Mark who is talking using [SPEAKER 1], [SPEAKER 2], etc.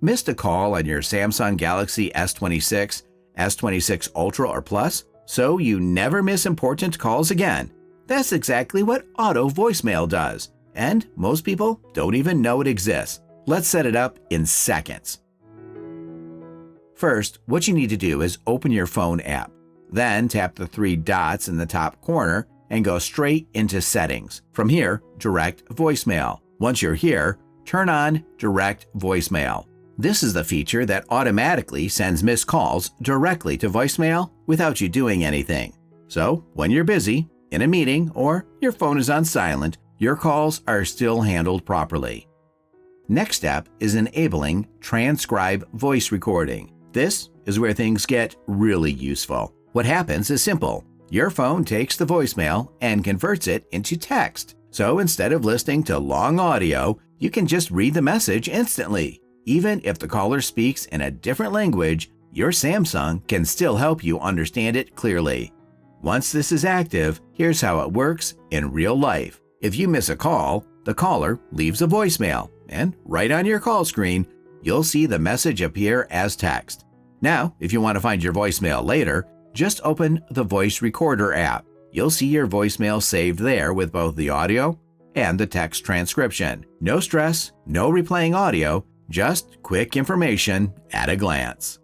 [SPEAKER 1] Missed a call on your Samsung Galaxy S26, S26 Ultra or Plus, so you never miss important calls again? That's exactly what auto voicemail does, and most people don't even know it exists. Let's set it up in seconds. First, what you need to do is open your phone app. Then tap the three dots in the top corner and go straight into Settings. From here, Direct Voicemail. Once you're here, turn on Direct Voicemail. This is the feature that automatically sends missed calls directly to voicemail without you doing anything. So, when you're busy, in a meeting, or your phone is on silent, your calls are still handled properly. Next step is enabling Transcribe voice recording. This is where things get really useful. What happens is simple. Your phone takes the voicemail and converts it into text. So instead of listening to long audio, you can just read the message instantly. Even if the caller speaks in a different language, your Samsung can still help you understand it clearly. Once this is active, here's how it works in real life. If you miss a call, the caller leaves a voicemail, and right on your call screen, you'll see the message appear as text. Now, if you want to find your voicemail later, just open the Voice Recorder app. You'll see your voicemail saved there with both the audio and the text transcription. No stress, no replaying audio, just quick information at a glance.